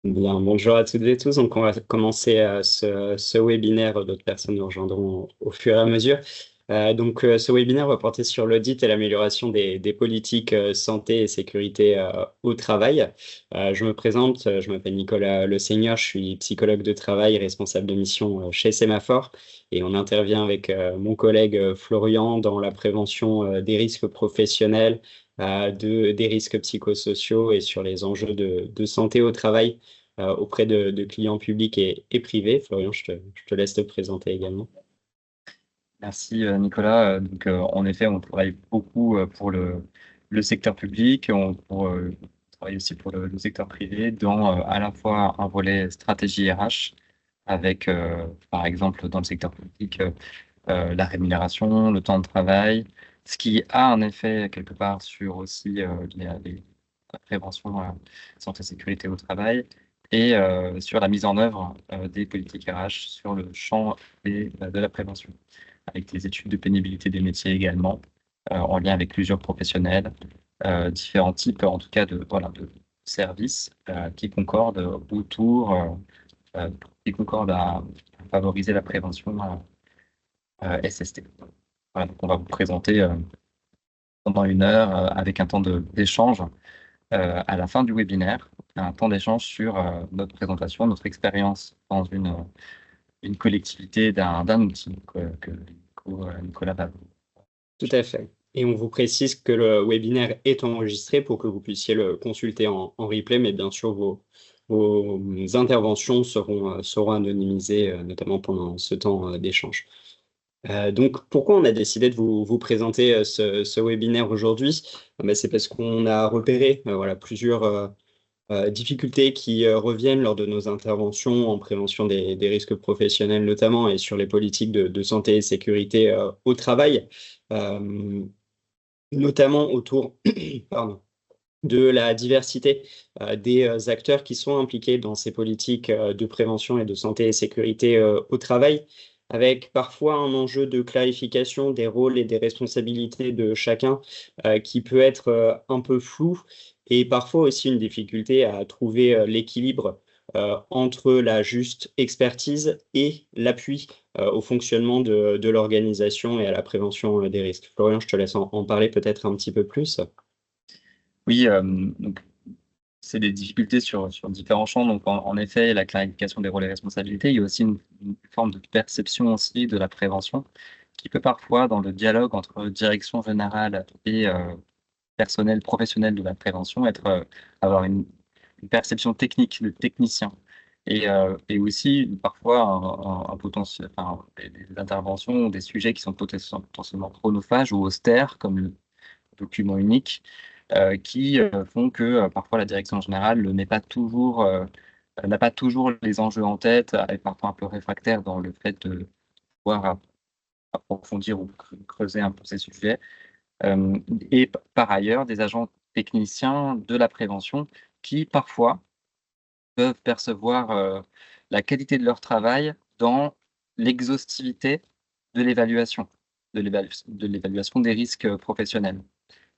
Bien, bonjour à toutes et tous. Donc, on va commencer ce webinaire. D'autres personnes nous rejoindront au fur et à mesure. Ce webinaire va porter sur l'audit et l'amélioration des politiques santé et sécurité au travail. Je me présente, je m'appelle Nicolas Le Seigneur, je suis psychologue de travail, responsable de mission chez Sémaphore, et on intervient avec mon collègue Florian dans la prévention des risques professionnels, des risques psychosociaux et sur les enjeux de santé au travail auprès de clients publics et privés. Florian, je te laisse te présenter également. Merci Nicolas. En effet, on travaille beaucoup pour le secteur public, on travaille aussi pour le secteur privé dans à la fois un volet stratégie RH avec, par exemple, dans le secteur public, la rémunération, le temps de travail, ce qui a un effet quelque part sur aussi la prévention santé-sécurité au travail et sur la mise en œuvre des politiques RH sur le champ de la prévention avec des études de pénibilité des métiers également, en lien avec plusieurs professionnels, différents types, en tout cas, de services qui concordent euh, qui concordent à favoriser la prévention SST. Voilà, donc on va vous présenter pendant 1 heure avec un temps d'échange à la fin du webinaire, un temps d'échange sur notre présentation, notre expérience dans une collectivité d'un outil que Nicolas va vous. Tout à fait. Et on vous précise que le webinaire est enregistré pour que vous puissiez le consulter en replay, mais bien sûr, vos interventions seront anonymisées, notamment pendant ce temps d'échange. Donc, pourquoi on a décidé de vous présenter ce webinaire aujourd'hui? C'est parce qu'on a repéré voilà, plusieurs difficultés qui reviennent lors de nos interventions en prévention des risques professionnels notamment et sur les politiques de santé et sécurité au travail, euh, notamment autour pardon, de la diversité des acteurs qui sont impliqués dans ces politiques de prévention et de santé et sécurité au travail, avec parfois un enjeu de clarification des rôles et des responsabilités de chacun qui peut être un peu flou, et parfois aussi une difficulté à trouver l'équilibre entre la juste expertise et l'appui au fonctionnement de l'organisation et à la prévention des risques. Florian, je te laisse en parler peut-être un petit peu plus. Oui, donc c'est des difficultés sur différents champs. Donc, en effet, la clarification des rôles et responsabilités, il y a aussi une forme de perception aussi de la prévention qui peut parfois, dans le dialogue entre direction générale et personnel professionnel de la prévention, avoir une perception technique de technicien et aussi parfois un potentiel, enfin, des interventions, des sujets qui sont potentiellement chronophages ou austères, comme le document unique qui font que parfois la direction générale n'a pas toujours les enjeux en tête, est parfois un peu réfractaire dans le fait de pouvoir approfondir ou creuser un peu ces sujets. Et par ailleurs, des agents techniciens de la prévention qui parfois peuvent percevoir la qualité de leur travail dans l'exhaustivité de l'évaluation, de l'évaluation des risques professionnels.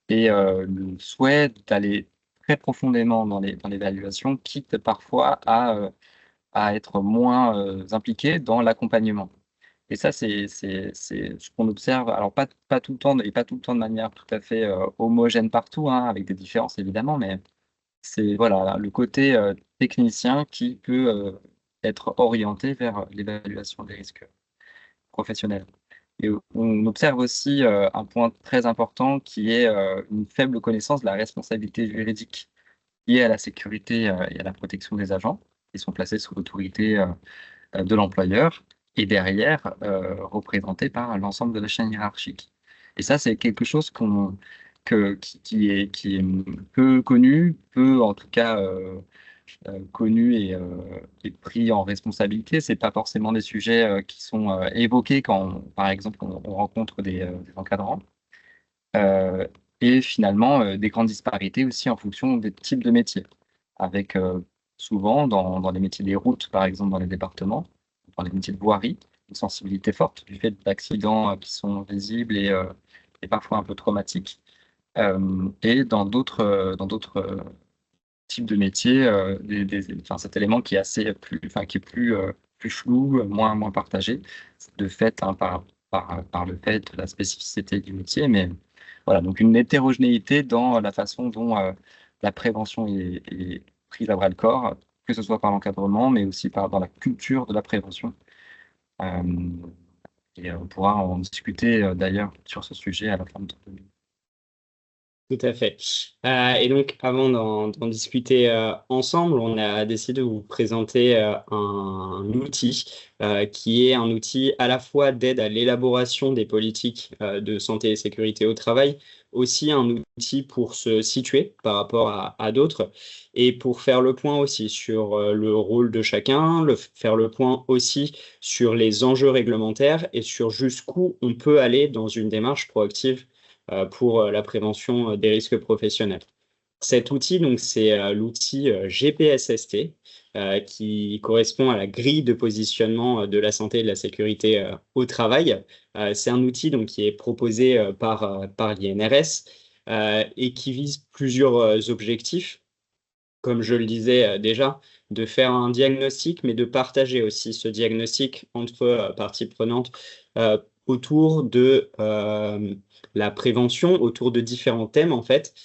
Et le souhait d'aller très profondément dans l'évaluation, quitte parfois à être moins impliqué dans l'accompagnement. Et ça, c'est ce qu'on observe, alors pas tout le temps et pas tout le temps de manière tout à fait homogène partout, hein, avec des différences évidemment, mais c'est voilà, le côté technicien qui peut être orienté vers l'évaluation des risques professionnels. Et on observe aussi un point très important qui est une faible connaissance de la responsabilité juridique liée à la sécurité et à la protection des agents qui sont placés sous l'autorité de l'employeur et derrière représentés par l'ensemble de la chaîne hiérarchique. Et ça, c'est quelque chose qui est peu connu, peu en tout cas connu et pris en responsabilité. C'est pas forcément des sujets qui sont évoqués quand, par exemple, on rencontre des encadrants. Euh, et finalement, des grandes disparités aussi en fonction des types de métiers, avec souvent dans les métiers des routes, par exemple, dans les départements, dans les métiers de voirie, une sensibilité forte du fait d'accidents qui sont visibles et parfois un peu traumatiques. Et dans d'autres type de métier, cet élément qui est plus flou, moins partagé, de fait, hein, par le fait de la spécificité du métier. Mais voilà, donc une hétérogénéité dans la façon dont la prévention est prise à bras le corps, que ce soit par l'encadrement, mais aussi dans la culture de la prévention. Euh, on pourra en discuter d'ailleurs sur ce sujet à la fin de notre. Tout à fait. Et donc, avant d'en discuter ensemble, on a décidé de vous présenter un outil qui est un outil à la fois d'aide à l'élaboration des politiques de santé et sécurité au travail, aussi un outil pour se situer par rapport à d'autres et pour faire le point aussi sur le rôle de chacun, faire le point aussi sur les enjeux réglementaires et sur jusqu'où on peut aller dans une démarche proactive pour la prévention des risques professionnels. Cet outil, donc, c'est l'outil GPSST qui correspond à la grille de positionnement de la santé et de la sécurité au travail. C'est un outil donc, qui est proposé par l'INRS et qui vise plusieurs objectifs, comme je le disais déjà, de faire un diagnostic, mais de partager aussi ce diagnostic entre parties prenantes autour de la prévention, autour de différents thèmes en fait,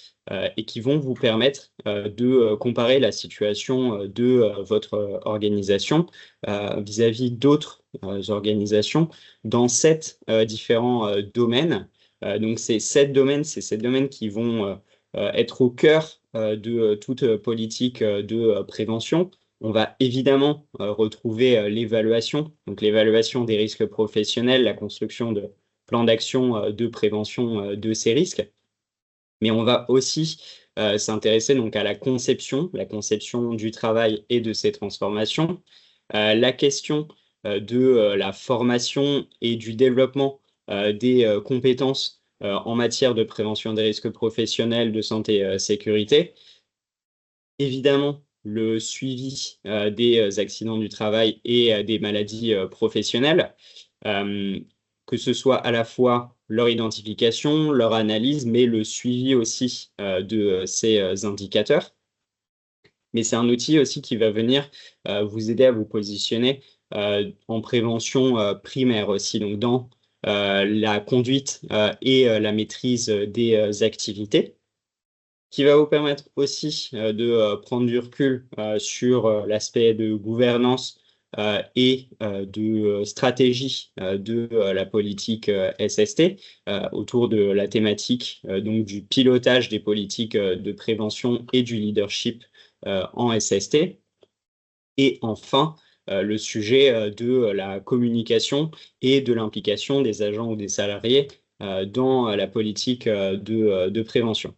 et qui vont vous permettre de comparer la situation de votre organisation vis-à-vis d'autres organisations dans 7 différents domaines. Donc ces 7 domaines qui vont être au cœur de toute politique de prévention. On va évidemment retrouver l'évaluation, donc l'évaluation des risques professionnels, la construction de plans d'action de prévention de ces risques. Mais on va aussi s'intéresser donc à la conception du travail et de ses transformations, la question de la formation et du développement des compétences en matière de prévention des risques professionnels, de santé et sécurité. Évidemment, le suivi des accidents du travail et des maladies professionnelles, que ce soit à la fois leur identification, leur analyse, mais le suivi aussi de ces indicateurs. Mais c'est un outil aussi qui va venir vous aider à vous positionner en prévention primaire aussi, donc dans la conduite et la maîtrise des activités, qui va vous permettre aussi de prendre du recul sur l'aspect de gouvernance et de stratégie de la politique SST autour de la thématique donc du pilotage des politiques de prévention et du leadership en SST. Et enfin, le sujet de la communication et de l'implication des agents ou des salariés dans la politique de prévention.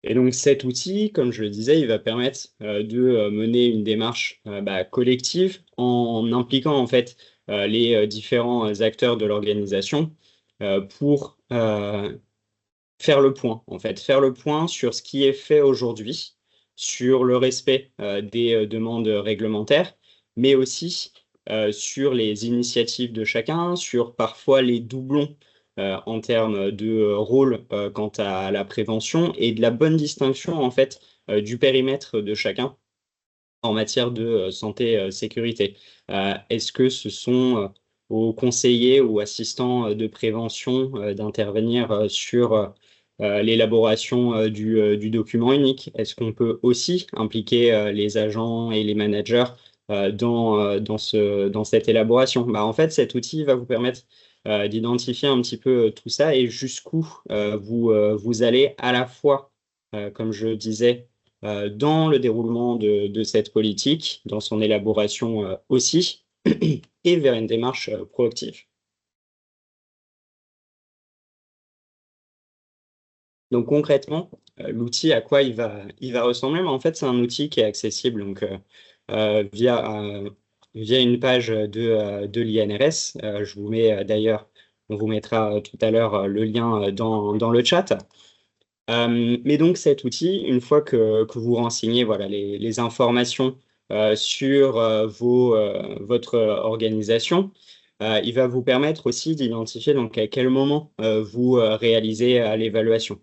Et donc cet outil, comme je le disais, il va permettre de mener une démarche collective en impliquant en fait les différents acteurs de l'organisation pour faire le point, en fait, faire le point sur ce qui est fait aujourd'hui, sur le respect des demandes réglementaires, mais aussi sur les initiatives de chacun, sur parfois les doublons en termes de rôle quant à la prévention et de la bonne distinction en fait du périmètre de chacun en matière de santé sécurité. Est-ce que ce sont aux conseillers ou assistants de prévention d'intervenir sur l'élaboration du document unique? Est-ce qu'on peut aussi impliquer les agents et les managers dans cette élaboration? En fait, cet outil va vous permettre d'identifier un petit peu tout ça et jusqu'où vous allez à la fois, comme je disais, dans le déroulement de cette politique, dans son élaboration aussi, et vers une démarche proactive. Donc concrètement, l'outil, à quoi il va ressembler? En fait, c'est un outil qui est accessible donc, via une page de l'INRS. Je vous mets d'ailleurs, on vous mettra tout à l'heure le lien dans le chat. Mais donc cet outil, une fois que vous renseignez voilà, les informations sur votre organisation, il va vous permettre aussi d'identifier donc à quel moment vous réalisez l'évaluation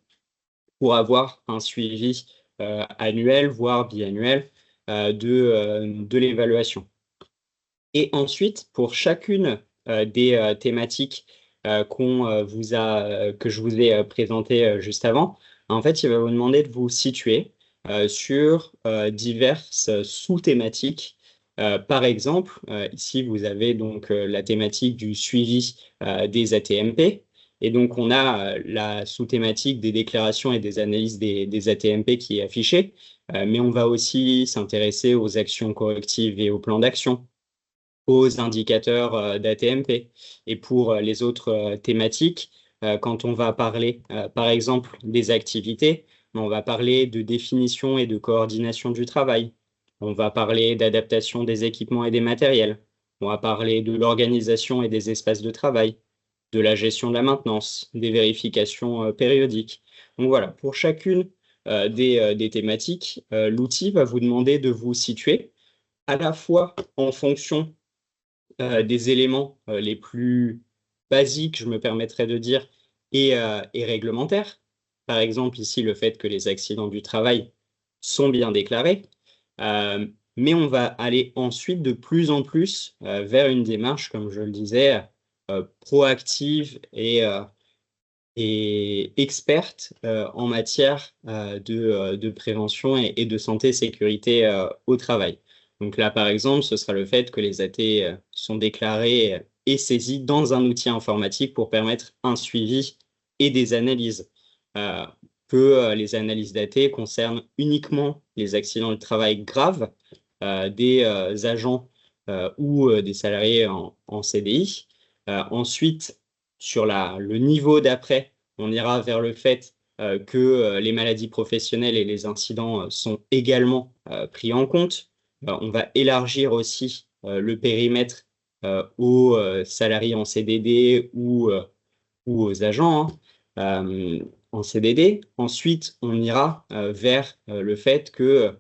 pour avoir un suivi annuel, voire biannuel de l'évaluation. Et ensuite, pour chacune des thématiques que je vous ai présentées juste avant, en fait, il va vous demander de vous situer sur diverses sous-thématiques. Par exemple, ici, vous avez donc la thématique du suivi des ATMP. Et donc, on a la sous-thématique des déclarations et des analyses des ATMP qui est affichée. Mais on va aussi s'intéresser aux actions correctives et aux plans d'action, aux indicateurs d'ATMP. Et pour les autres thématiques, quand on va parler, par exemple, des activités, on va parler de définition et de coordination du travail. On va parler d'adaptation des équipements et des matériels. On va parler de l'organisation et des espaces de travail, de la gestion de la maintenance, des vérifications périodiques. Donc voilà, pour chacune des thématiques, l'outil va vous demander de vous situer à la fois en fonction des éléments les plus basiques, je me permettrais de dire, et réglementaires. Par exemple, ici, le fait que les accidents du travail sont bien déclarés. Mais on va aller ensuite de plus en plus vers une démarche, comme je le disais, proactive et experte en matière de prévention et de santé et sécurité au travail. Donc là, par exemple, ce sera le fait que les AT sont déclarés et saisis dans un outil informatique pour permettre un suivi et des analyses. Que les analyses d'AT concernent uniquement les accidents du travail graves des agents ou des salariés en CDI. Ensuite, sur le niveau d'après, on ira vers le fait que les maladies professionnelles et les incidents sont également pris en compte. On va élargir aussi le périmètre aux salariés en CDD ou aux agents en CDD. Ensuite, on ira vers le fait que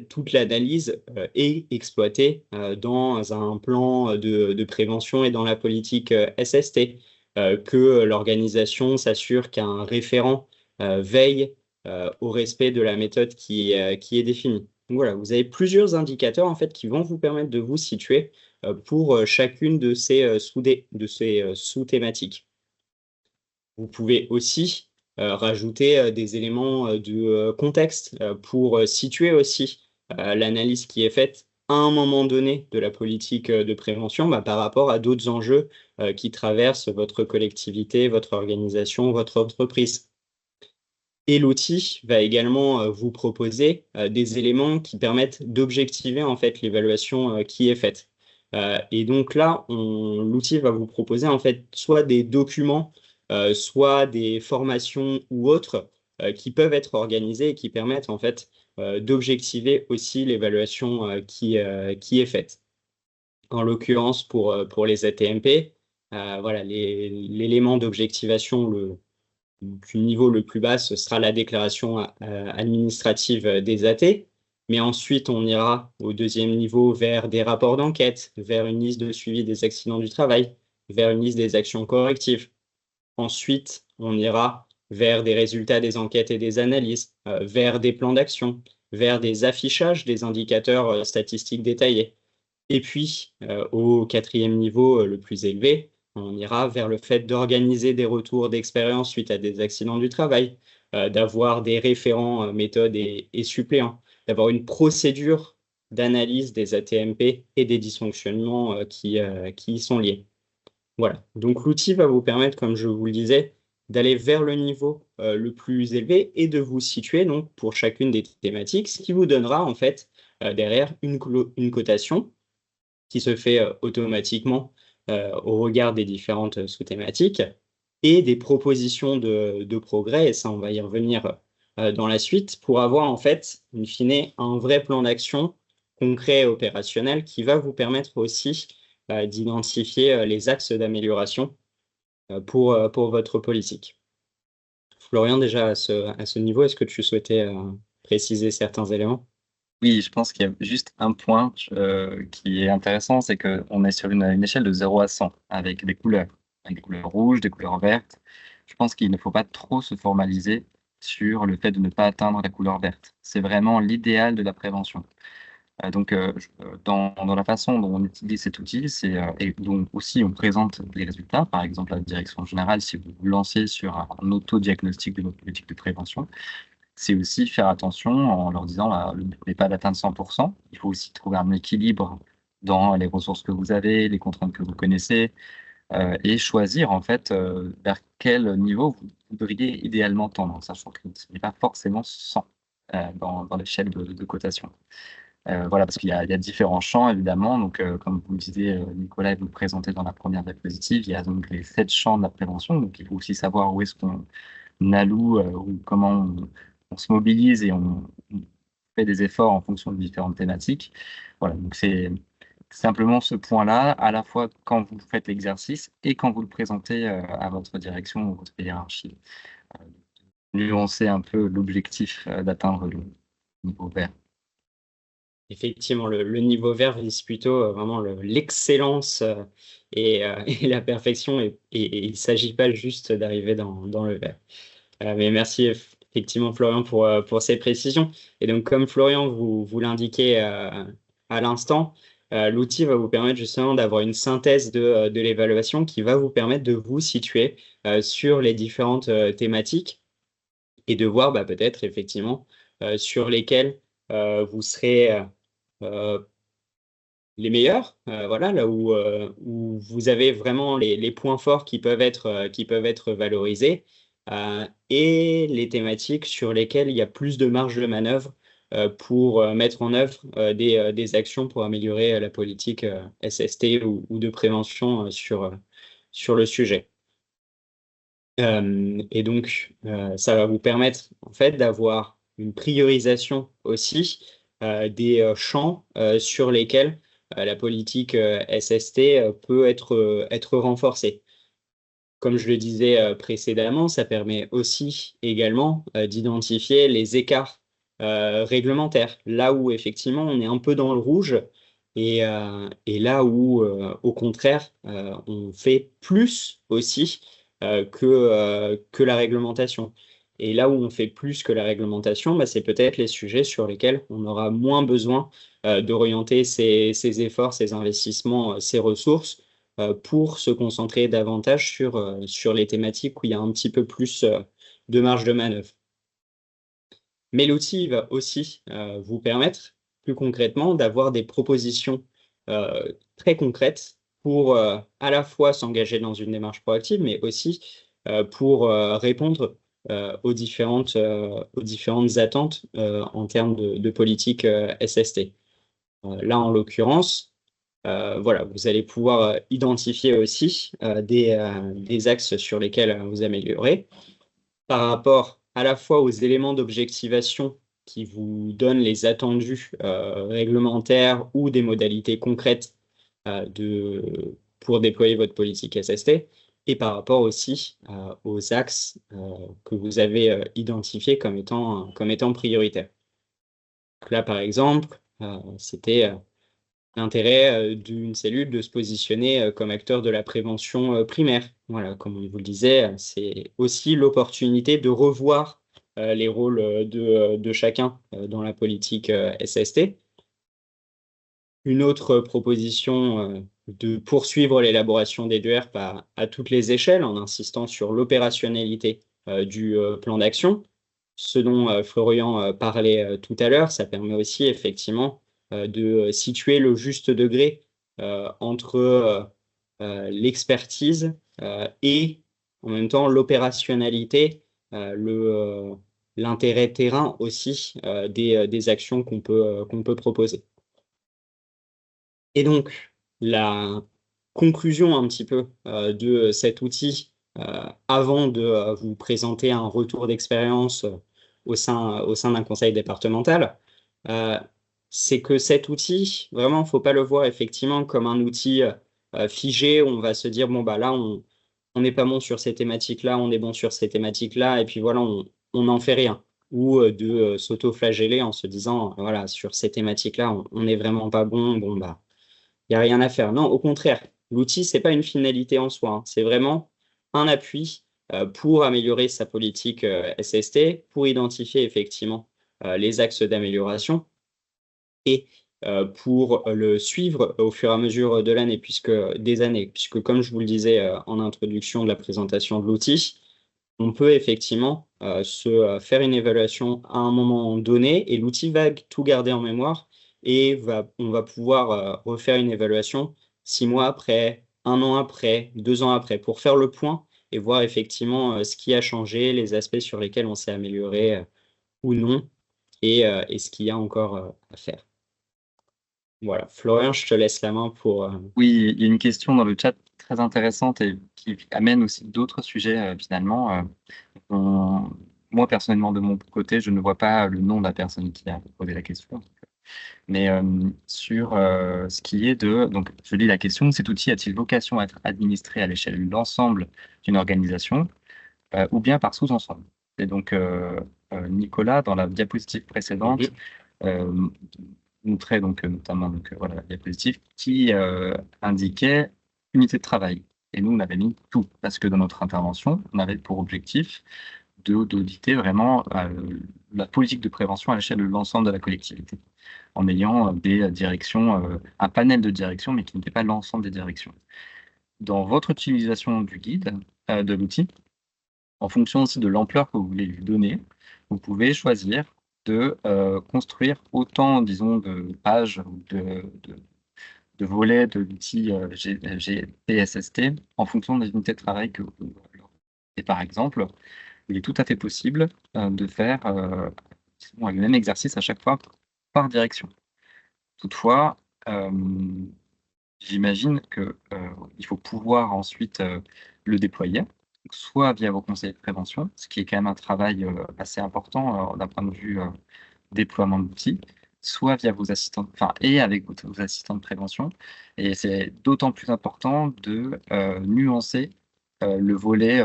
toute l'analyse est exploitée dans un plan de prévention et dans la politique SST, que l'organisation s'assure qu'un référent veille au respect de la méthode qui est définie. Donc voilà, vous avez plusieurs indicateurs en fait qui vont vous permettre de vous situer pour chacune de ces sous-thématiques. Vous pouvez aussi rajouter des éléments de contexte pour situer aussi l'analyse qui est faite à un moment donné de la politique de prévention par rapport à d'autres enjeux qui traversent votre collectivité, votre organisation, votre entreprise. Et l'outil va également vous proposer des éléments qui permettent d'objectiver en fait l'évaluation qui est faite. Et donc là, l'outil va vous proposer en fait soit des documents, soit des formations ou autres qui peuvent être organisées et qui permettent en fait d'objectiver aussi l'évaluation qui est faite. En l'occurrence, pour les ATMP, voilà, l'élément d'objectivation du niveau le plus bas, ce sera la déclaration administrative des AT. Mais ensuite, on ira au deuxième niveau vers des rapports d'enquête, vers une liste de suivi des accidents du travail, vers une liste des actions correctives. Ensuite, on ira vers des résultats des enquêtes et des analyses, vers des plans d'action, vers des affichages des indicateurs statistiques détaillés. Et puis, au quatrième niveau le plus élevé, on ira vers le fait d'organiser des retours d'expérience suite à des accidents du travail, d'avoir des référents méthodes et suppléants, d'avoir une procédure d'analyse des ATMP et des dysfonctionnements qui y sont liés. Voilà, donc l'outil va vous permettre, comme je vous le disais, d'aller vers le niveau le plus élevé et de vous situer donc pour chacune des thématiques, ce qui vous donnera en fait derrière une cotation qui se fait automatiquement au regard des différentes sous-thématiques et des propositions de progrès, et ça on va y revenir dans la suite, pour avoir en fait, in fine, un vrai plan d'action concret et opérationnel qui va vous permettre aussi d'identifier les axes d'amélioration pour votre politique. Florian, déjà à ce niveau, est-ce que tu souhaitais préciser certains éléments? Oui, je pense qu'il y a juste un point qui est intéressant, c'est qu'on est sur une échelle de 0 à 100 avec des couleurs rouges, des couleurs vertes. Je pense qu'il ne faut pas trop se formaliser sur le fait de ne pas atteindre la couleur verte. C'est vraiment l'idéal de la prévention. Donc, dans la façon dont on utilise cet outil, et dont aussi on présente les résultats, par exemple, la direction générale, si vous vous lancez sur un autodiagnostic de votre politique de prévention, c'est aussi faire attention en leur disant, le but n'est pas d'atteindre 100%. Il faut aussi trouver un équilibre dans les ressources que vous avez, les contraintes que vous connaissez, et choisir en fait vers quel niveau vous voudriez idéalement tendre, sachant que ce n'est pas forcément 100 dans l'échelle de cotation. Voilà, parce qu'il y a différents champs, évidemment. Donc, comme vous le disiez, Nicolas, et vous le présentez dans la première diapositive, il y a donc les 7 champs de la prévention. Donc, il faut aussi savoir où est-ce qu'on alloue, ou comment on se mobilise et on fait des efforts en fonction de différentes thématiques. Voilà, donc c'est simplement ce point-là, à la fois quand vous faites l'exercice et quand vous le présentez à votre direction ou votre hiérarchie. Nuancer un peu l'objectif d'atteindre le niveau vert. Effectivement, le niveau vert vise plutôt vraiment l'excellence et la perfection, et il ne s'agit pas juste d'arriver dans le vert. Mais merci effectivement Florian pour ces précisions. Et donc comme Florian vous l'indiquait à l'instant, l'outil va vous permettre justement d'avoir une synthèse de l'évaluation qui va vous permettre de vous situer sur les différentes thématiques et de voir peut-être effectivement sur lesquelles vous serez les meilleurs, voilà, là où vous avez vraiment les points forts qui peuvent être valorisés, et les thématiques sur lesquelles il y a plus de marge de manœuvre pour mettre en œuvre des actions pour améliorer la politique SST ou de prévention sur le sujet. Et donc, ça va vous permettre en fait d'avoir une priorisation aussi des champs sur lesquels la politique SST peut être renforcée. Comme je le disais précédemment, ça permet aussi également d'identifier les écarts réglementaires, là où effectivement on est un peu dans le rouge et là où au contraire on fait plus aussi que la réglementation. Et là où on fait plus que la réglementation, c'est peut-être les sujets sur lesquels on aura moins besoin d'orienter ses efforts, ses investissements, ses ressources pour se concentrer davantage sur les thématiques où il y a un petit peu plus de marge de manœuvre. Mais l'outil va aussi vous permettre plus concrètement d'avoir des propositions très concrètes pour à la fois s'engager dans une démarche proactive, mais aussi pour répondre aux différentes attentes en termes de politique SST. Là, en l'occurrence, voilà, vous allez pouvoir identifier aussi des axes sur lesquels vous améliorez par rapport à la fois aux éléments d'objectivation qui vous donnent les attendus réglementaires ou des modalités concrètes pour déployer votre politique SST, et par rapport aussi aux axes que vous avez identifiés comme étant prioritaires. Donc là, par exemple, c'était l'intérêt d'une cellule de se positionner comme acteur de la prévention primaire. Voilà, comme on vous le disait, c'est aussi l'opportunité de revoir les rôles de chacun dans la politique SST. Une autre proposition de poursuivre l'élaboration des DERP à toutes les échelles en insistant sur l'opérationnalité du plan d'action. Ce dont Florian parlait tout à l'heure, ça permet aussi effectivement de situer le juste degré entre l'expertise et en même temps l'opérationnalité, l'intérêt terrain aussi des actions qu'on peut proposer. Et donc, la conclusion un petit peu de cet outil, avant de vous présenter un retour d'expérience au sein d'un conseil départemental, c'est que cet outil, vraiment, il ne faut pas le voir effectivement comme un outil figé où on va se dire, bon, là, on n'est pas bon sur ces thématiques-là, on est bon sur ces thématiques-là, et puis voilà, on n'en fait rien. Ou de s'auto-flageller en se disant, voilà, sur ces thématiques-là, on n'est vraiment pas bon, il n'y a rien à faire. Non, au contraire, l'outil, ce n'est pas une finalité en soi, hein. C'est vraiment un appui pour améliorer sa politique SST, pour identifier effectivement les axes d'amélioration et pour le suivre au fur et à mesure de l'année, des années, puisque comme je vous le disais en introduction de la présentation de l'outil, on peut effectivement faire une évaluation à un moment donné et l'outil va tout garder en mémoire et on va pouvoir refaire une évaluation 6 mois après, 1 an après, 2 ans après, pour faire le point et voir effectivement ce qui a changé, les aspects sur lesquels on s'est amélioré ou non et ce qu'il y a encore à faire. Voilà, Florian, je te laisse la main pour... Oui, il y a une question dans le chat très intéressante et qui amène aussi d'autres sujets finalement. Moi, personnellement, de mon côté, je ne vois pas le nom de la personne qui a posé la question. Mais sur ce qui est de... Donc, je lis la question. Cet outil a-t-il vocation à être administré à l'échelle de l'ensemble d'une organisation ou bien par sous-ensemble? Et donc, Nicolas, dans la diapositive précédente, montrait donc notamment voilà, la diapositive qui indiquait unité de travail. Et nous, on avait mis tout, parce que dans notre intervention, on avait pour objectif d'auditer vraiment la politique de prévention à l'échelle de l'ensemble de la collectivité, en ayant des directions, un panel de directions, mais qui n'était pas l'ensemble des directions. Dans votre utilisation du guide, de l'outil, en fonction aussi de l'ampleur que vous voulez lui donner, vous pouvez choisir de construire autant, disons, de pages ou de volets de l'outil GPSST en fonction des unités de travail que vous voulez. Et par exemple, il est tout à fait possible de faire le même exercice à chaque fois par direction. Toutefois, j'imagine qu'il faut pouvoir ensuite le déployer, soit via vos conseillers de prévention, ce qui est quand même un travail assez important d'un point de vue déploiement de l'outil, soit via vos assistants, enfin, et avec vos assistants de prévention. Et c'est d'autant plus important de nuancer le volet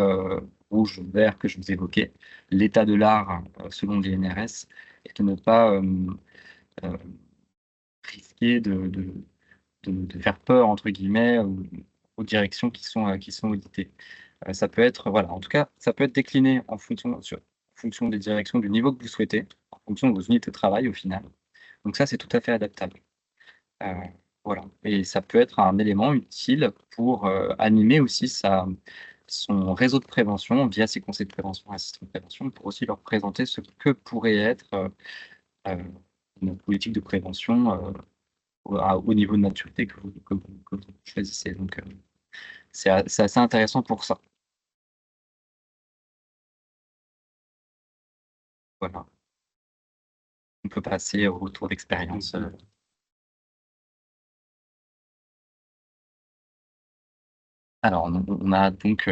rouge, vert que je vous évoquais, l'état de l'art selon l'INRS, et de ne pas risquer de faire peur, entre guillemets, aux directions qui sont auditées. Ça peut être, voilà, en tout cas, ça peut être décliné en fonction des directions, du niveau que vous souhaitez, en fonction de vos unités de travail au final. Donc ça, c'est tout à fait adaptable. Voilà. Et ça peut être un élément utile pour animer aussi son réseau de prévention via ses conseils de prévention, assistants de prévention, pour aussi leur présenter ce que pourrait être une politique de prévention au niveau de maturité que vous choisissez. Donc, c'est assez intéressant pour ça. Voilà. On peut passer au retour d'expérience. Alors, on a donc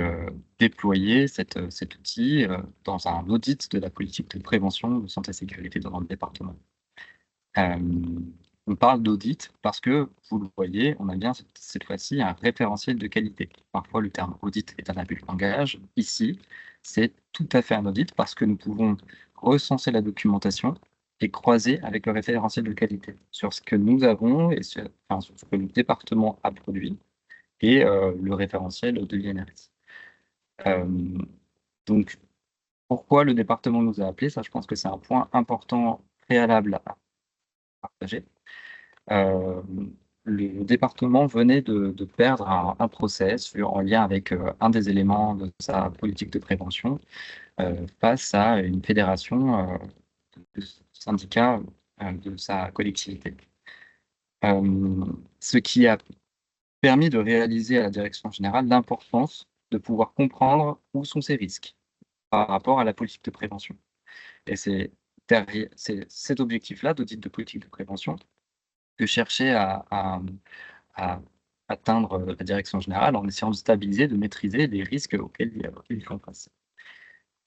déployé cet outil dans un audit de la politique de prévention de santé et sécurité dans le département. On parle d'audit parce que, vous le voyez, on a bien cette fois-ci un référentiel de qualité. Parfois, le terme audit est un abus de langage. Ici, c'est tout à fait un audit parce que nous pouvons recenser la documentation et croiser avec le référentiel de qualité sur ce que nous avons et sur ce que le département a produit et le référentiel de l'INRS. Donc, pourquoi le département nous a appelés? Ça, je pense que c'est un point important préalable à partager. Le département venait de perdre un procès en lien avec un des éléments de sa politique de prévention face à une fédération de syndicats de sa collectivité. Ce qui a permis de réaliser à la direction générale l'importance de pouvoir comprendre où sont ces risques par rapport à la politique de prévention. Et c'est cet objectif-là d'audit de politique de prévention que cherchait à atteindre la direction générale en essayant de stabiliser, de maîtriser les risques auxquels ils font face.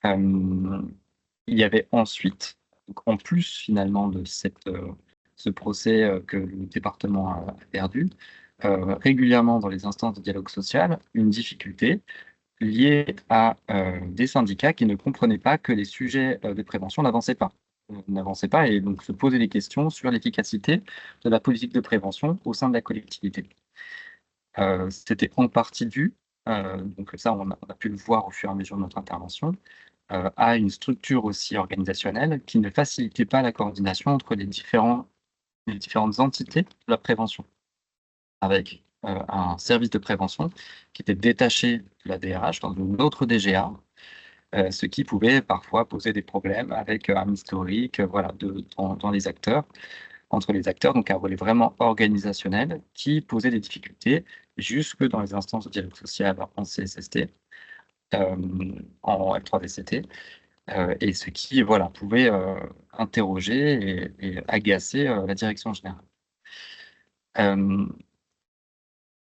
Il y avait ensuite, donc en plus finalement de ce procès que le département a perdu, régulièrement dans les instances de dialogue social, une difficulté liée à des syndicats qui ne comprenaient pas que les sujets de prévention n'avançaient pas et donc se posaient des questions sur l'efficacité de la politique de prévention au sein de la collectivité. C'était en partie dû donc ça, on a pu le voir au fur et à mesure de notre intervention, a une structure aussi organisationnelle qui ne facilitait pas la coordination entre les différentes entités de la prévention, avec un service de prévention qui était détaché de la DRH dans une autre DGA, ce qui pouvait parfois poser des problèmes avec un historique voilà, dans les acteurs, entre les acteurs, donc un volet vraiment organisationnel qui posait des difficultés jusque dans les instances de dialogue social en CSST, en F3VCT, et ce qui voilà, pouvait interroger et agacer la direction générale.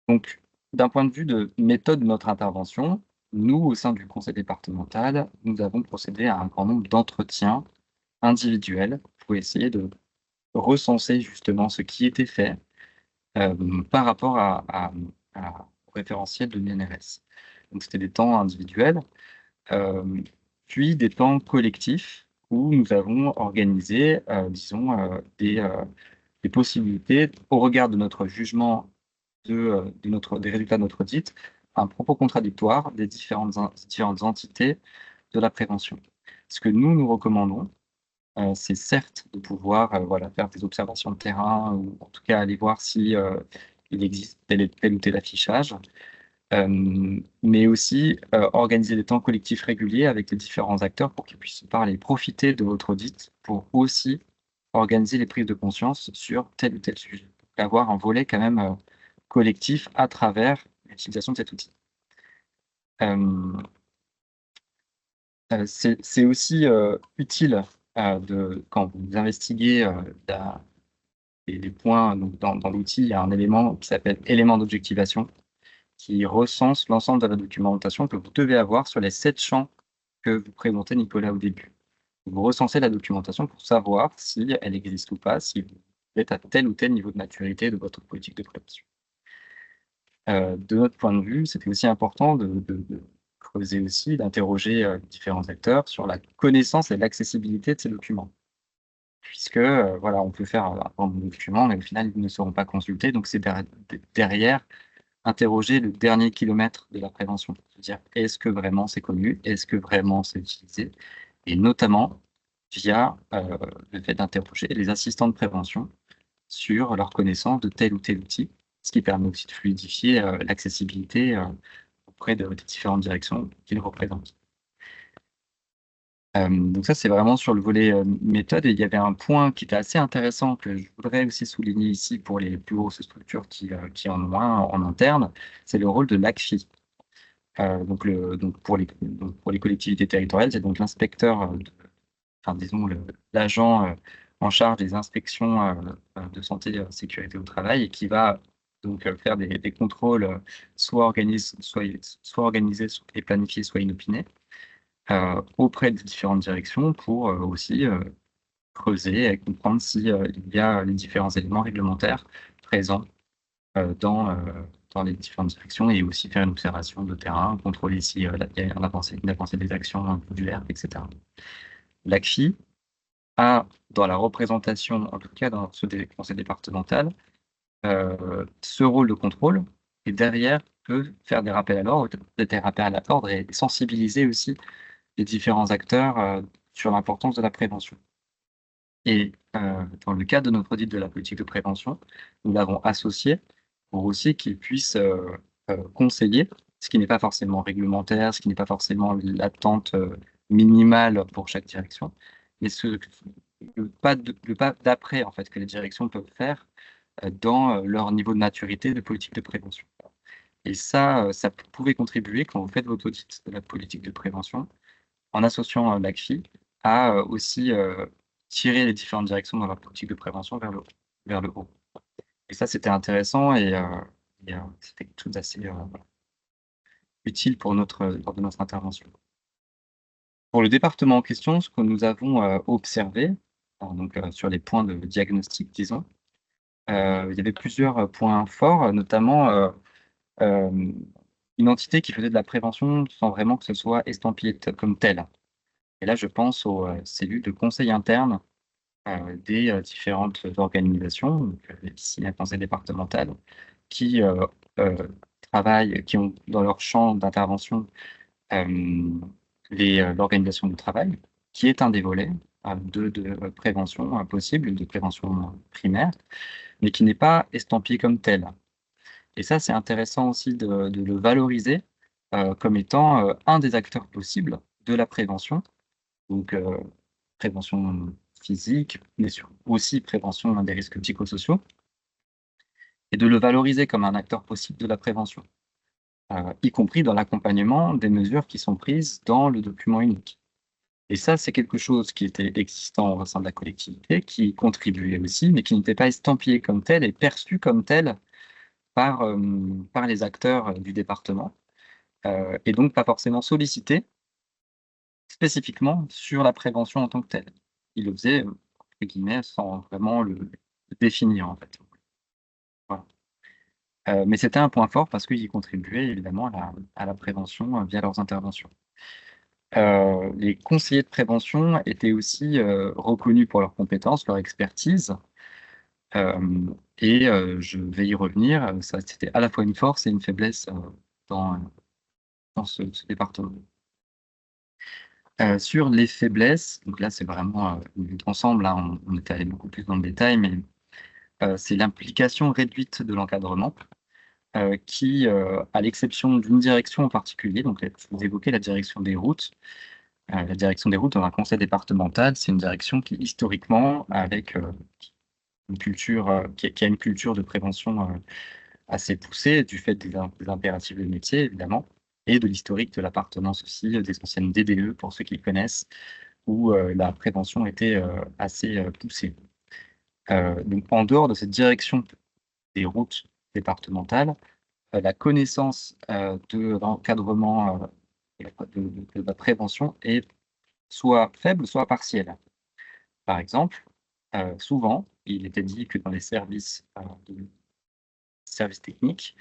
Donc, d'un point de vue de méthode de notre intervention, nous, au sein du conseil départemental, nous avons procédé à un grand nombre d'entretiens individuels pour essayer de recenser justement ce qui était fait par rapport au référentiel de l'INRS. Donc, c'était des temps individuels, puis des temps collectifs où nous avons organisé, disons, des possibilités au regard de notre jugement des résultats de notre audit, un propos contradictoire des différentes entités de la prévention. Ce que nous recommandons, c'est certes de pouvoir voilà, faire des observations de terrain ou en tout cas aller voir si il existe tel ou tel affichage, mais aussi organiser des temps collectifs réguliers avec les différents acteurs pour qu'ils puissent parler, profiter de votre audit pour aussi organiser les prises de conscience sur tel ou tel sujet. Avoir un volet quand même collectif à travers l'utilisation de cet outil. C'est aussi utile quand vous investiguez les points donc dans l'outil, il y a un élément qui s'appelle élément d'objectivation, qui recense l'ensemble de la documentation que vous devez avoir sur les 7 champs que vous présentez, Nicolas, au début. Vous recensez la documentation pour savoir si elle existe ou pas, si vous êtes à tel ou tel niveau de maturité de votre politique de prévention. De notre point de vue, c'était aussi important de creuser aussi, d'interroger différents acteurs sur la connaissance et l'accessibilité de ces documents. Puisque, voilà, on peut faire un document, mais au final, ils ne seront pas consultés. Donc, c'est derrière interroger le dernier kilomètre de la prévention. C'est-à-dire, est-ce que vraiment c'est connu? Est-ce que vraiment c'est utilisé? Et notamment via le fait d'interroger les assistants de prévention sur leur connaissance de tel ou tel outil, ce qui permet aussi de fluidifier l'accessibilité auprès des différentes directions qu'ils représentent. Donc ça, c'est vraiment sur le volet méthode. Et il y avait un point qui était assez intéressant que je voudrais aussi souligner ici pour les plus grosses structures qui en ont un en interne, c'est le rôle de l'ACFI. Donc pour les collectivités territoriales, c'est donc l'inspecteur, enfin disons l'agent en charge des inspections de santé et sécurité au travail et qui va donc faire des contrôles soit organisés et planifiés, soit inopinés, auprès des différentes directions pour aussi creuser et comprendre s'il y a les différents éléments réglementaires présents dans les différentes directions et aussi faire une observation de terrain, contrôler s'il y a une avancée des actions modulaires, etc. L'ACFI a, dans la représentation, en tout cas dans ce conseil départemental, ce rôle de contrôle et derrière peut faire des rappels à l'ordre et sensibiliser aussi les différents acteurs sur l'importance de la prévention. Et dans le cadre de notre audit de la politique de prévention, nous l'avons associé pour aussi qu'ils puissent conseiller, ce qui n'est pas forcément réglementaire, ce qui n'est pas forcément l'attente minimale pour chaque direction, mais le pas d'après en fait que les directions peuvent faire dans leur niveau de maturité de politique de prévention. Et ça pouvait contribuer quand vous faites votre audit de la politique de prévention, en associant l'ACFI à aussi tirer les différentes directions dans leur politique de prévention vers le haut. Et ça, c'était intéressant et c'était quelque chose d'assez utile lors de notre intervention. Pour le département en question, ce que nous avons observé, donc sur les points de diagnostic, disons, il y avait plusieurs points forts, notamment une entité qui faisait de la prévention sans vraiment que ce soit estampillé comme tel. Et là, je pense aux cellules de conseil interne des différentes organisations, donc ici un conseil départemental, qui travail, qui ont dans leur champ d'intervention l'organisation du travail, qui est un des volets de prévention possible, de prévention primaire, mais qui n'est pas estampillé comme tel. Et ça, c'est intéressant aussi de le valoriser comme étant un des acteurs possibles de la prévention. Donc, prévention physique, mais aussi prévention des risques psychosociaux, et de le valoriser comme un acteur possible de la prévention, y compris dans l'accompagnement des mesures qui sont prises dans le document unique. Et ça, c'est quelque chose qui était existant au sein de la collectivité, qui contribuait aussi, mais qui n'était pas estampillé comme tel et perçu comme tel par les acteurs du département, et donc pas forcément sollicité spécifiquement sur la prévention en tant que telle. Il le faisait, entre guillemets, sans vraiment le définir, en fait. Voilà. Mais c'était un point fort parce qu'ils contribuaient évidemment à la prévention via leurs interventions. Les conseillers de prévention étaient aussi reconnus pour leurs compétences, leur expertise, et je vais y revenir. Ça, c'était à la fois une force et une faiblesse dans ce département. Sur les faiblesses, donc là, c'est vraiment une vue d'ensemble, là, on est allé beaucoup plus dans le détail, mais c'est l'implication réduite de l'encadrement, qui, à l'exception d'une direction en particulier, donc vous évoquez la direction des routes. La direction des routes dans un conseil départemental, c'est une direction qui, historiquement, avec une culture, qui a une culture de prévention assez poussée, du fait des impératifs de métier, évidemment, et de l'historique de l'appartenance aussi, des anciennes DDE, pour ceux qui connaissent, où la prévention était assez poussée. Donc, en dehors de cette direction des routes départementales, la connaissance de l'encadrement de la prévention est soit faible, soit partielle. Par exemple, souvent, il était dit que dans les services techniques,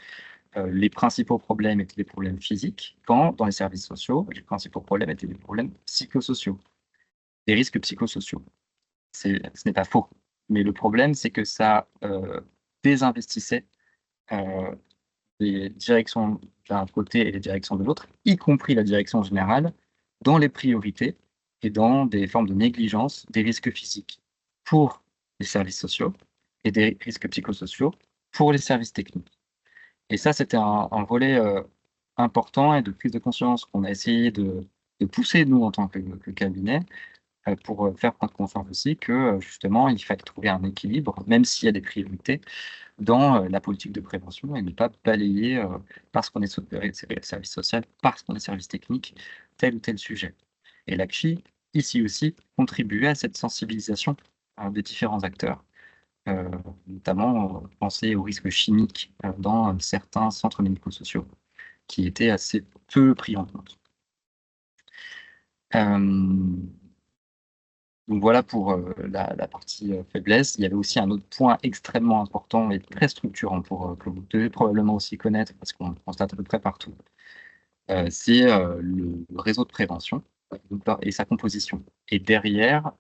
les principaux problèmes étaient des problèmes physiques, quand dans les services sociaux, les principaux problèmes étaient des problèmes psychosociaux, des risques psychosociaux. Ce n'est pas faux, mais le problème, c'est que ça désinvestissait les directions d'un côté et les directions de l'autre, y compris la direction générale, dans les priorités et dans des formes de négligence des risques physiques pour les services sociaux et des risques psychosociaux pour les services techniques. Et ça, c'était un volet important et de prise de conscience qu'on a essayé de pousser, nous, en tant que cabinet, pour faire prendre conscience aussi que, justement, il fallait trouver un équilibre, même s'il y a des priorités, dans la politique de prévention et ne pas balayer, parce qu'on est service social, parce qu'on est service technique, tel ou tel sujet. Et l'ACCHI, ici aussi, contribuait à cette sensibilisation des différents acteurs, notamment penser aux risques chimiques dans certains centres médico-sociaux, qui étaient assez peu pris en compte. Donc voilà pour la partie faiblesse. Il y avait aussi un autre point extrêmement important et très structurant que vous devez probablement aussi connaître parce qu'on le constate à peu près partout. C'est le réseau de prévention et sa composition. Et derrière,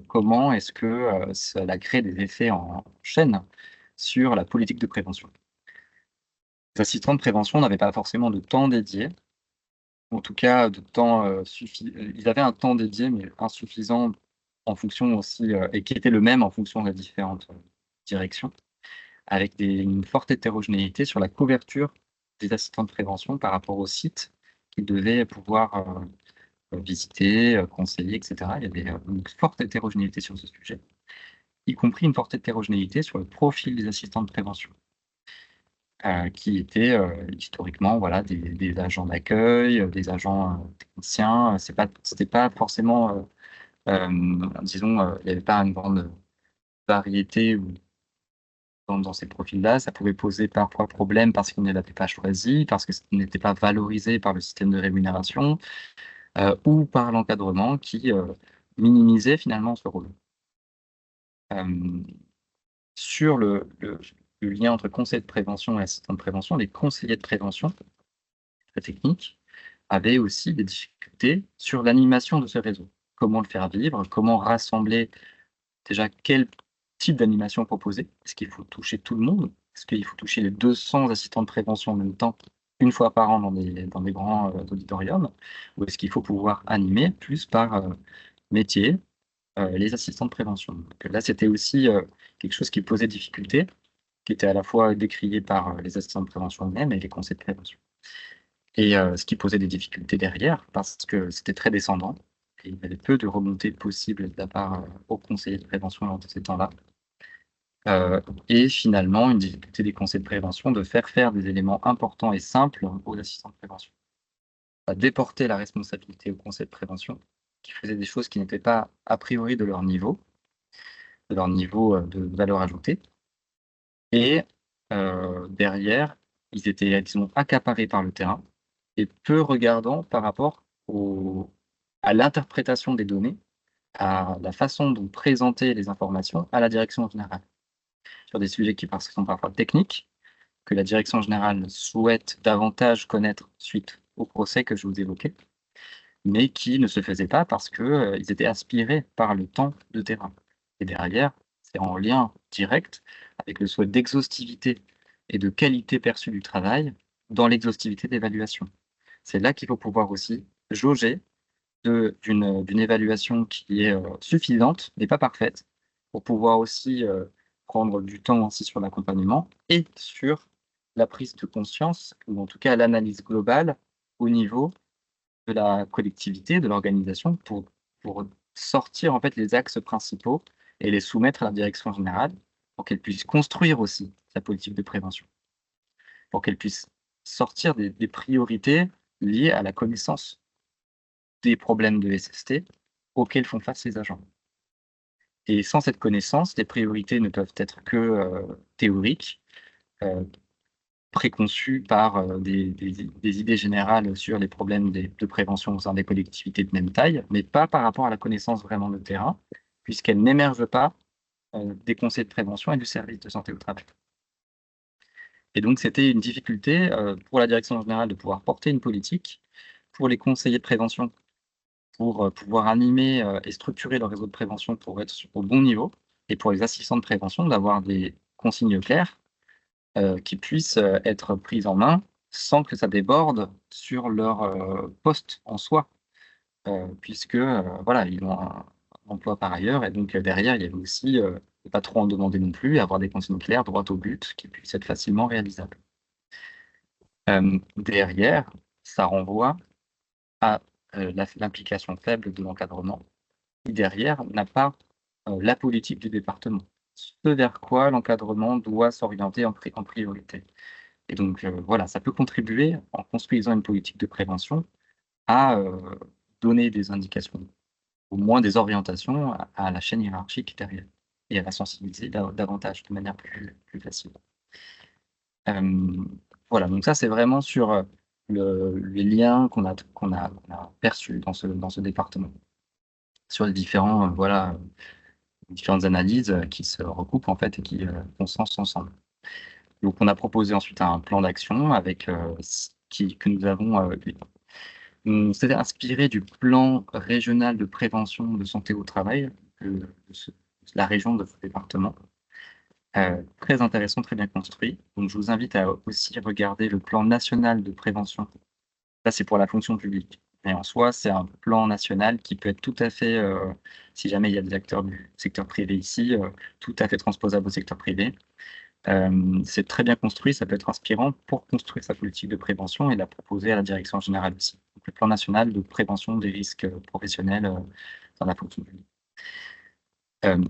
comment est-ce que cela crée des effets en chaîne sur la politique de prévention. Les assistants de prévention n'avaient pas forcément de temps dédié, en tout cas de temps ils avaient un temps dédié, mais insuffisant en fonction aussi, et qui était le même en fonction des différentes directions, avec une forte hétérogénéité sur la couverture des assistants de prévention par rapport aux sites qu'ils devaient pouvoir visiter, conseiller, etc. Il y avait une forte hétérogénéité sur ce sujet, y compris une forte hétérogénéité sur le profil des assistants de prévention, qui étaient historiquement voilà, des agents d'accueil, des agents techniciens. C'était pas forcément, disons, il n'y avait pas une grande variété dans ces profils-là. Ça pouvait poser parfois problème parce qu'ils ne l'avaient pas choisi, parce que ce n'était pas valorisé par le système de rémunération, ou par l'encadrement qui minimisait finalement ce rôle. Sur le lien entre conseil de prévention et assistant de prévention, les conseillers de prévention, la technique, avaient aussi des difficultés sur l'animation de ce réseau. Comment le faire vivre, comment rassembler, déjà quel type d'animation proposer. Est-ce qu'il faut toucher tout le monde? Est-ce qu'il faut toucher les 200 assistants de prévention en même temps une fois par an dans des grands auditoriums, ou est-ce qu'il faut pouvoir animer plus par métier les assistants de prévention? Donc, là, c'était aussi quelque chose qui posait difficulté, qui était à la fois décrié par les assistants de prévention eux-mêmes et les conseils de prévention. Et ce qui posait des difficultés derrière, parce que c'était très descendant, et il y avait peu de remontées possibles de la part aux conseillers de prévention lors de ces temps-là. Et finalement, une difficulté des conseils de prévention de faire des éléments importants et simples aux assistants de prévention. À déporter la responsabilité aux conseils de prévention, qui faisaient des choses qui n'étaient pas a priori de leur niveau de valeur ajoutée. Et derrière, ils étaient, disons, accaparés par le terrain et peu regardants par rapport à l'interprétation des données, à la façon dont présenter les informations à la direction générale. Sur des sujets qui sont parfois techniques, que la direction générale souhaite davantage connaître suite au procès que je vous évoquais, mais qui ne se faisaient pas parce qu'ils étaient aspirés par le temps de terrain. Et derrière, c'est en lien direct avec le souhait d'exhaustivité et de qualité perçue du travail dans l'exhaustivité d'évaluation. C'est là qu'il faut pouvoir aussi jauger d'une évaluation qui est suffisante, mais pas parfaite, pour pouvoir aussi prendre du temps aussi sur l'accompagnement et sur la prise de conscience, ou en tout cas l'analyse globale au niveau de la collectivité, de l'organisation, pour sortir en fait les axes principaux et les soumettre à la direction générale pour qu'elle puisse construire aussi sa politique de prévention, pour qu'elle puisse sortir des priorités liées à la connaissance des problèmes de SST auxquels font face les agents. Et sans cette connaissance, les priorités ne peuvent être que théoriques, préconçues par des idées générales sur les problèmes de prévention au sein des collectivités de même taille, mais pas par rapport à la connaissance vraiment de terrain, puisqu'elles n'émergent pas des conseils de prévention et du service de santé au travail. Et donc, c'était une difficulté pour la direction générale de pouvoir porter une politique, pour les conseillers de prévention pour pouvoir animer et structurer le réseau de prévention pour être au bon niveau, et pour les assistants de prévention d'avoir des consignes claires qui puissent être prises en main sans que ça déborde sur leur poste en soi, puisque voilà, ils ont un emploi par ailleurs, et donc derrière, il y avait aussi ne pas trop en demander non plus, et avoir des consignes claires, droit au but, qui puissent être facilement réalisables. Derrière, ça renvoie à l'implication faible de l'encadrement, qui derrière n'a pas la politique du département, ce vers quoi l'encadrement doit s'orienter en priorité. Et donc voilà, ça peut contribuer, en construisant une politique de prévention, à donner des indications, au moins des orientations à la chaîne hiérarchique derrière, et à la sensibiliser davantage, de manière plus facile. Voilà, donc ça, c'est vraiment sur les liens qu'on a perçus dans ce département, sur les différentes analyses qui se recoupent en fait et qui font sens ensemble. Donc, on a proposé ensuite un plan d'action avec que nous avons on s'était inspiré du plan régional de prévention de santé au travail de la région de ce département. Très intéressant, très bien construit. Donc, je vous invite à aussi regarder le plan national de prévention. Là, c'est pour la fonction publique. Et en soi, c'est un plan national qui peut être tout à fait, si jamais il y a des acteurs du secteur privé ici, tout à fait transposable au secteur privé. C'est très bien construit, ça peut être inspirant pour construire sa politique de prévention et la proposer à la direction générale aussi. Donc, le plan national de prévention des risques professionnels dans la fonction publique.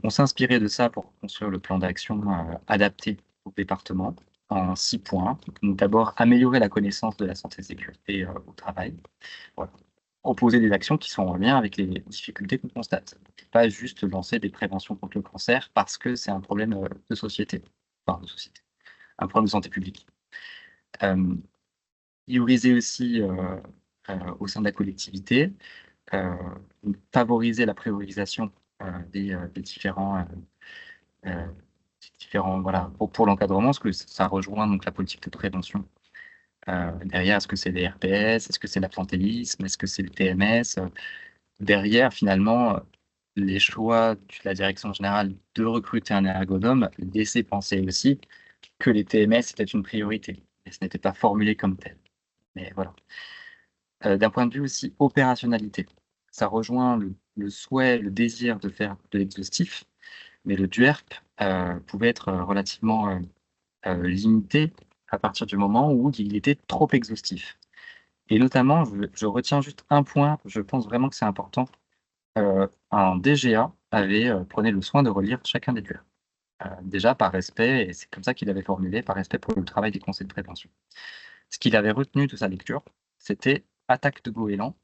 On s'est inspiré de ça pour construire le plan d'action adapté au département en 6 points. Donc, d'abord, améliorer la connaissance de la santé et sécurité au travail. Voilà. Proposer des actions qui sont en lien avec les difficultés qu'on constate. Pas juste lancer des préventions contre le cancer parce que c'est un problème de société. Enfin, de société. Un problème de santé publique. Prioriser aussi au sein de la collectivité, favoriser la priorisation des différents voilà, pour l'encadrement, parce que ça rejoint donc la politique de prévention. Derrière, est-ce que c'est les RPS, est-ce que c'est l'absentéisme, est-ce que c'est le TMS? Derrière, finalement, les choix de la direction générale de recruter un ergonome laissaient penser aussi que les TMS étaient une priorité, et ce n'était pas formulé comme tel. Mais voilà. D'un point de vue aussi opérationnalité, ça rejoint le souhait, le désir de faire de l'exhaustif, mais le DUERP pouvait être relativement limité à partir du moment où il était trop exhaustif. Et notamment, je retiens juste un point, je pense vraiment que c'est important. Un DGA prenait le soin de relire chacun des DUERP. Déjà par respect, et c'est comme ça qu'il avait formulé, par respect pour le travail des conseils de prévention. Ce qu'il avait retenu de sa lecture, c'était attaque de goéland,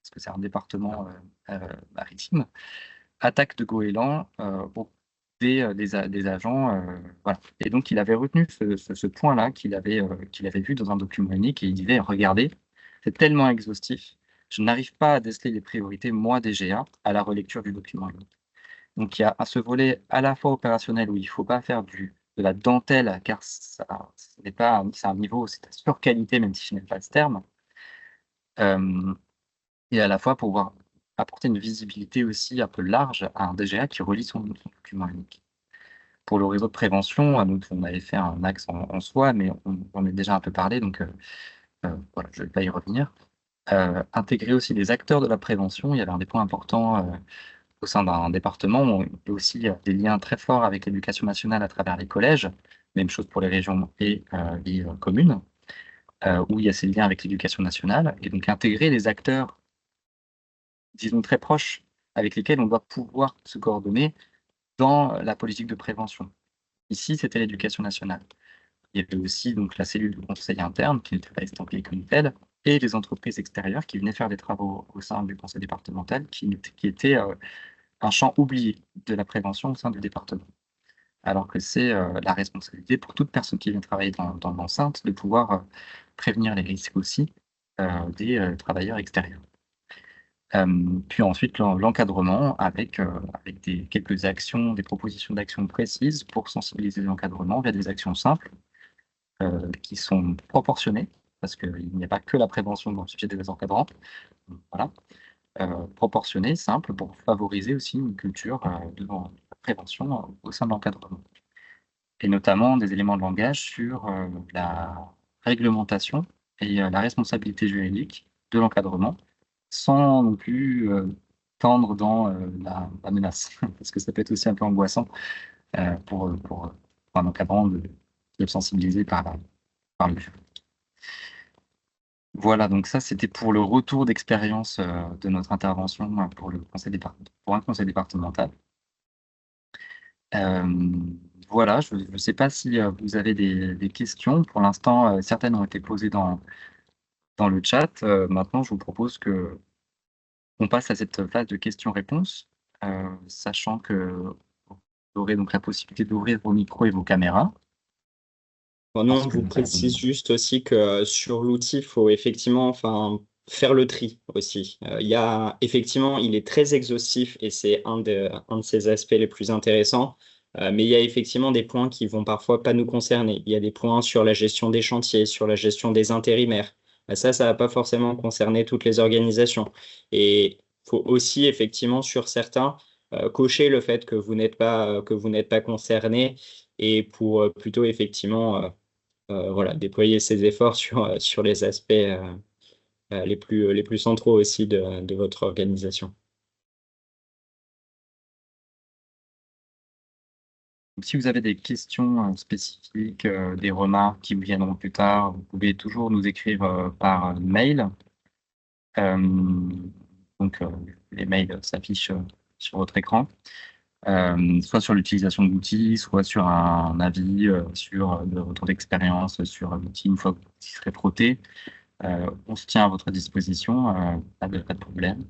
parce que c'est un département maritime, attaque de goéland des agents. Voilà. Et donc, il avait retenu ce point-là qu'il avait vu dans un document unique et il disait, regardez, c'est tellement exhaustif, je n'arrive pas à déceler les priorités, moi, DGA, à la relecture du document unique. Donc, il y a à ce volet à la fois opérationnel où il ne faut pas faire de la dentelle, car ça, ce n'est pas, c'est un niveau, c'est de la surqualité, même si je n'aime pas ce terme. Et à la fois pouvoir apporter une visibilité aussi un peu large à un DGA qui relie son document unique. Pour le réseau de prévention, nous, on avait fait un axe en soi, mais on en a déjà un peu parlé, donc voilà, je ne vais pas y revenir. Intégrer aussi les acteurs de la prévention, il y avait un des points importants au sein d'un département. Il y a aussi des liens très forts avec l'éducation nationale à travers les collèges, même chose pour les régions et les communes, où il y a ces liens avec l'éducation nationale, et donc intégrer les acteurs, disons, très proches, avec lesquels on doit pouvoir se coordonner dans la politique de prévention. Ici, c'était l'éducation nationale. Il y avait aussi donc la cellule de conseil interne qui n'était pas estampillée comme telle, et les entreprises extérieures qui venaient faire des travaux au sein du conseil départemental, qui était un champ oublié de la prévention au sein du département. Alors que c'est la responsabilité pour toute personne qui vient travailler dans l'enceinte de pouvoir prévenir les risques aussi des travailleurs extérieurs. Puis ensuite, l'encadrement avec quelques actions, des propositions d'actions précises pour sensibiliser l'encadrement via des actions simples qui sont proportionnées, parce qu'il n'y a pas que la prévention dans le sujet des encadrants. Voilà. Proportionnées, simples, pour favoriser aussi une culture de la prévention au sein de l'encadrement. Et notamment des éléments de langage sur la réglementation et la responsabilité juridique de l'encadrement, sans non plus tendre dans la menace, parce que ça peut être aussi un peu angoissant pour un encadrant de être sensibilisé par le jeu. Voilà, donc ça, c'était pour le retour d'expérience de notre intervention pour un conseil départemental. Voilà, je ne sais pas si vous avez des questions. Pour l'instant, certaines ont été posées dans le chat. Maintenant, je vous propose qu'on passe à cette phase de questions-réponses, sachant que vous aurez donc la possibilité d'ouvrir vos micros et vos caméras. Bon, nous, on vous précise juste aussi que sur l'outil, il faut effectivement faire le tri aussi. Effectivement, il est très exhaustif et c'est un de ses aspects les plus intéressants. Mais il y a effectivement des points qui vont parfois pas nous concerner. Il y a des points sur la gestion des chantiers, sur la gestion des intérimaires. Ça va pas forcément concerner toutes les organisations. Et faut aussi effectivement sur certains cocher le fait que vous n'êtes pas concerné et pour plutôt effectivement voilà, déployer ses efforts sur les aspects les plus centraux aussi de votre organisation. Donc, si vous avez des questions spécifiques, des remarques qui vous viendront plus tard, vous pouvez toujours nous écrire par mail. Donc, les mails s'affichent sur votre écran, soit sur l'utilisation de l'outil, soit sur un avis sur le retour d'expérience sur l'outil une fois que vous y serez frotté. On se tient à votre disposition, pas de problème.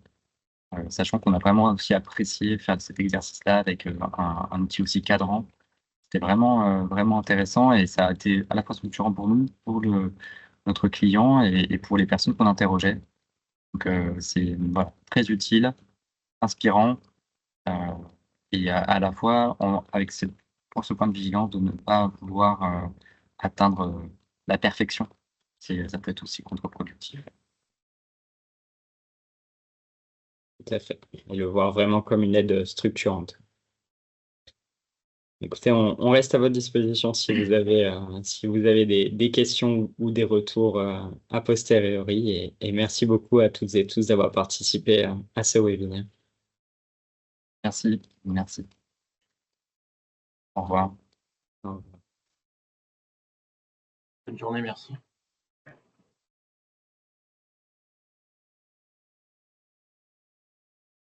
Sachant qu'on a vraiment aussi apprécié faire cet exercice-là avec un outil aussi cadrant. C'était vraiment intéressant et ça a été à la fois structurant pour nous, pour notre client et pour les personnes qu'on interrogeait. Donc, c'est voilà, très utile, inspirant euh, et à la fois avec pour ce point de vigilance de ne pas vouloir atteindre la perfection. Ça peut être aussi contre-productif. Tout à fait. Et le voir vraiment comme une aide structurante. Écoutez, on reste à votre disposition si vous avez des questions ou des retours a posteriori. Et merci beaucoup à toutes et tous d'avoir participé à ce webinaire. Merci, merci. Au revoir. Au revoir. Bonne journée, merci.